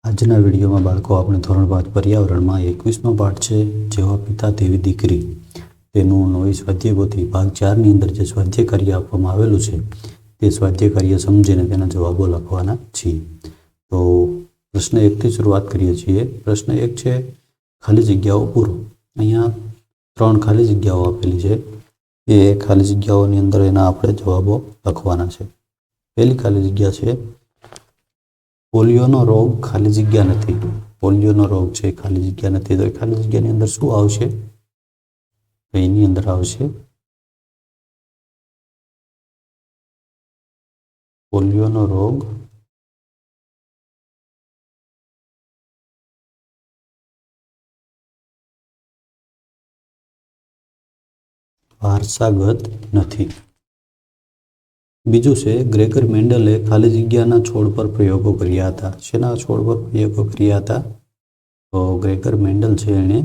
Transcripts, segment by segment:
આજના વિડીયોમાં બાળકો આપણે ધોરણ 5 પર્યાવરણમાં 21મો પાઠ છે જેવા પિતા તેવી દીકરી તેનું નવી સ્વાધ્યાય પોથી ભાગ 4ની અંદર જે સ્વાધ્યાય કાર્ય આપવામાં આવેલું છે તે સ્વાધ્યાય કાર્ય સમજીને તેના જવાબો લખવાના છીએ. તો પ્રશ્ન 1થી શરૂઆત કરીએ છીએ. પ્રશ્ન 1 છે ખાલી જગ્યાઓ પૂરો. અહીંયા 3 ખાલી જગ્યાઓ આપેલી છે. એ ખાલી જગ્યાઓની અંદર એના આપણે જવાબો લખવાના છે. પહેલી ખાલી જગ્યા છે પોલિયોનો રોગ ખાલી જગ્યા નથી. પોલિયોનો રોગ છે ખાલી જગ્યા નથી. તો એ ખાલી જગ્યાની અંદર શું આવશે? તો એની અંદર આવશે પોલિયોનો રોગ વારસાગત નથી. બીજું છે ગ્રેગર મેન્ડલે ખાલી જગ્યાના છોડ પર પ્રયોગો કર્યા હતા. શેના છોડ પર પ્રયોગો કર્યા હતા? તો ગ્રેગર મેન્ડલ છે એણે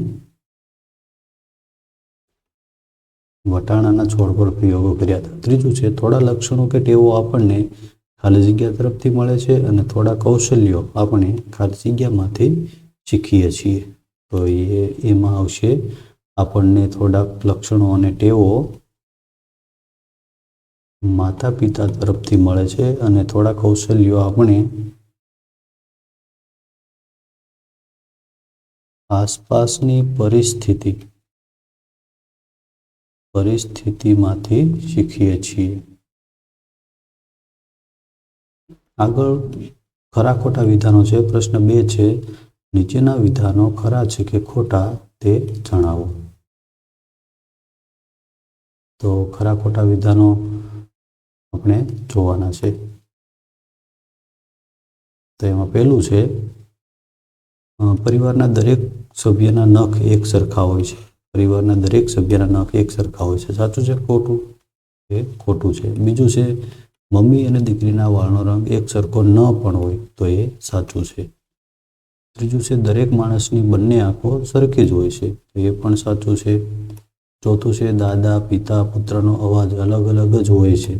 વટાણાના છોડ પર પ્રયોગો કર્યા હતા. ત્રીજું છે થોડા લક્ષણો કે ટેવો આપણને ખાલી જગ્યા તરફથી મળે છે અને થોડા કૌશલ્યો આપણે ખાલી જગ્યામાંથી શીખીએ છીએ. તો એમાં આવશે આપણને થોડાક લક્ષણો અને ટેવો માતા પિતા તરફથી મળે છે અને થોડા કૌશલ્યો આપણે આસપાસની પરિસ્થિતિમાંથી શીખીએ છીએ. આગળ ખરા ખોટા વિધાનો છે. પ્રશ્ન 2 છે નીચેના વિધાનો ખરા છે કે ખોટા તે જણાવો. તો ખરા ખોટા વિધાનો આપણે જોવાના છે. તો એમાં પહેલું છે પરિવારના દરેક સભ્યના નખ એક સરખા હોય છે. પરિવારના દરેક સભ્યના નખ એક સરખા હોય છે. સાચું છે ખોટું? એ ખોટું છે. બીજું છે મમ્મી અને દીકરીના વાળનો રંગ એક સરખો ન પણ હોય. તો એ સાચું છે. ત્રીજું છે દરેક માણસની બંને આંખો સરખી જ હોય છે. તો એ પણ સાચું છે. ચોથું છે દાદા પિતા પુત્રનો અવાજ અલગ અલગ જ હોય છે.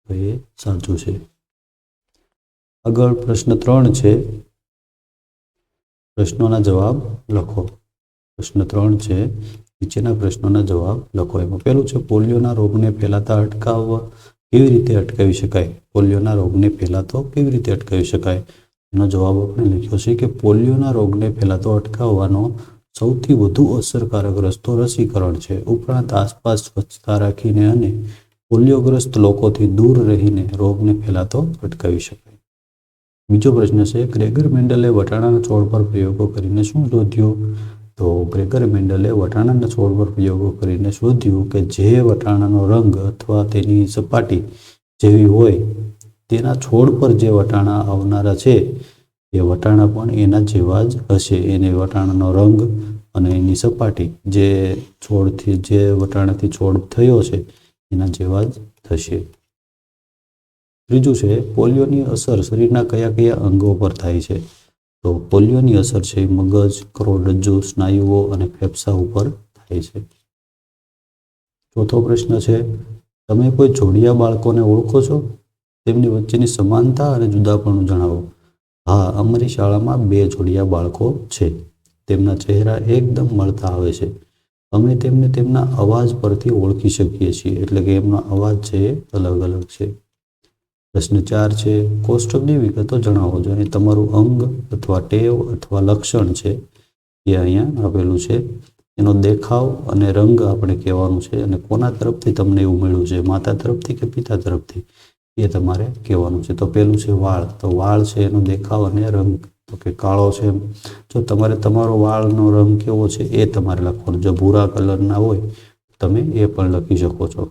તો એ સાચું છે. આગળ પ્રશ્ન 3 છે પ્રશ્નોના જવાબ લખો. પ્રશ્ન 3 છે નીચેના પ્રશ્નોના જવાબ લખો. એમાં પહેલું છે પોલિયોના રોગને ફેલાતા કેવી રીતે અટકાવી શકાય? પોલિયોના રોગને ફેલાતો કેવી રીતે અટકાવી શકાય? એનો જવાબ આપણે લખ્યો છે કે પોલિયોના રોગને ફેલાતો અટકાવવાનો સૌથી વધુ અસરકારક રસ્તો રસીકરણ છે. ઉપરાંત આસપાસ સ્વચ્છતા રાખીને અને પોલિયોગ્રસ્ત લોકોથી દૂર રહીને રોગને ફેલાતો અટકાવી શકાય. બીજો પ્રશ્ન છે ગ્રેગર મેન્ડલે વટાણાના છોડ પર પ્રયોગો કરીને શું શોધ્યું? તો ગ્રેગર મેન્ડલે વટાણાના છોડ પર પ્રયોગો કરીને શોધ્યું કે જે વટાણાનો રંગ અથવા તેની સપાટી જેવી હોય તેના છોડ પર જે વટાણા આવનારા છે એ વટાણા પણ એના જેવા જ હશે. એને વટાણાનો રંગ અને એની સપાટી જે વટાણાથી છોડ થયો છે એના જેવા જ થશે. ત્રીજું છે પોલિયોની અસર શરીરના કયા કયા અંગો પર થાય છે? તો પોલિયોની અસર છે મગજ, કરોડરજ્જુ, સ્નાયુઓ અને ફેફસા ઉપર થાય છે. ચોથો પ્રશ્ન છે તમે કોઈ જોડિયા બાળકોને ઓળખો છો? તેમની વચ્ચેની સમાનતા અને જુદાપણું જણાવો. હા, અમારી શાળામાં 2 જોડિયા બાળકો છે. તેમના ચહેરા એકદમ મળતા આવે છે. અમે તેમને તેમના અવાજ પરથી ઓળખી શકીએ છીએ. એટલે કે એમનો અવાજ છે એ અલગ અલગ છે. પ્રશ્ન 4 છે કોષ્ટકની વિગતો જણાવો. જો અહીં તમારું અંગ અથવા ટેવ અથવા લક્ષણ છે એ અહીંયા આપેલું છે. એનો દેખાવ અને રંગ આપણે કહેવાનું છે અને કોના તરફથી તમને એવું મળ્યું છે, માતા તરફથી કે પિતા તરફથી, એ તમારે કહેવાનું છે. તો પહેલું છે વાળ. તો વાળ છે એનો દેખાવ અને રંગ તો કે કાળો છે. જો તમારે તમારો વાળનો રંગ કેવો છે એ તમારે લખવાનું. જો ભૂરા કલરના હોય તમે એ પણ લખી શકો છો.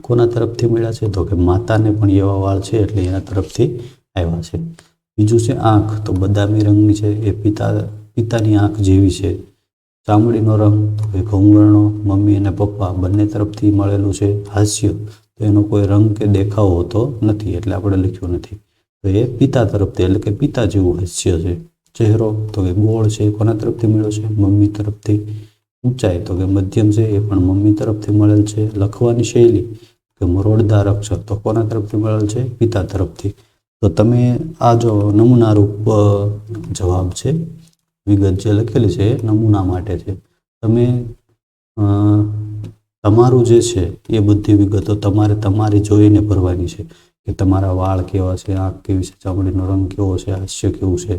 કોના તરફથી મળ્યા છે? તો કે માતાને પણ એવા વાળ છે એટલે એના તરફથી આવ્યા છે. બીજું છે આંખ. તો બદામી રંગની છે એ પિતાની આંખ જેવી છે. ચામડીનો રંગ તો કે ઘઉંવર્ણો. મમ્મી અને પપ્પા બંને તરફથી મળેલું છે. હાસ્ય તો એનો કોઈ રંગ કે દેખાવ હોતો નથી એટલે આપણે લખ્યું નથી. તો એ પિતા તરફથી એટલે કે પિતા જેવું હાસ્ય છે. ચહેરો તો કે ગોળ છે. કોના તરફથી મળ્યો છે? મમ્મી તરફથી. ઊંચાઈ તો કે મધ્યમ છે એ પણ મમ્મી તરફથી મળેલ છે. લખવાની શૈલી કે મરોડદાર અક્ષર તો કોના તરફથી મળેલ છે? પિતા તરફથી. તો તમે આ જો નમૂનારૂપ જવાબ છે, વિગત જે લખેલી છે એ નમૂના માટે છે. તમે તમારું જે છે એ બધી વિગતો તમારે તમારી જોઈને ભરવાની છે કે તમારા વાળ કેવા છે, આંખ કેવી છે, ચામડીનો રંગ કેવો છે, હાસ્ય કેવું છે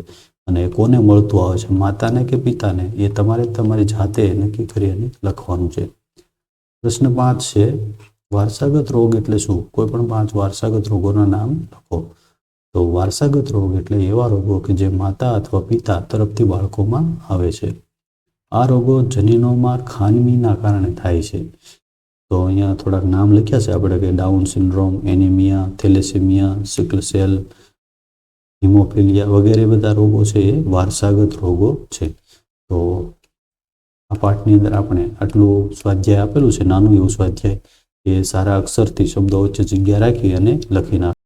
અને કોને મળતું આવે છે, માતાને કે પિતાને, એ તમારે તમારી જાતે નક્કી કરી અને લખવાનું છે. પ્રશ્ન 5 છે, વારસાગત રોગ એટલે શું? કોઈ પણ 5 વારસાગત રોગોના નામ લખો. તો વારસાગત રોગ એટલે એવા રોગો કે જે માતા અથવા પિતા તરફથી બાળકોમાં આવે છે. આ રોગો જનીનોમાં ખામીના કારણે થાય છે. તો અહીંયા થોડાક નામ લખ્યા છે આપણે કે Down syndrome, anaemia, thalassaemia, sickle cell, haemophilia વગેરે બધા રોગો છે એ વારસાગત રોગો છે. તો આ પાઠની અંદર આપણે આટલું સ્વાધ્યાય આપેલું છે, નાનું એવું સ્વાધ્યાય, એ સારા અક્ષરથી શબ્દો વચ્ચે જગ્યા રાખી અને લખી નાખો.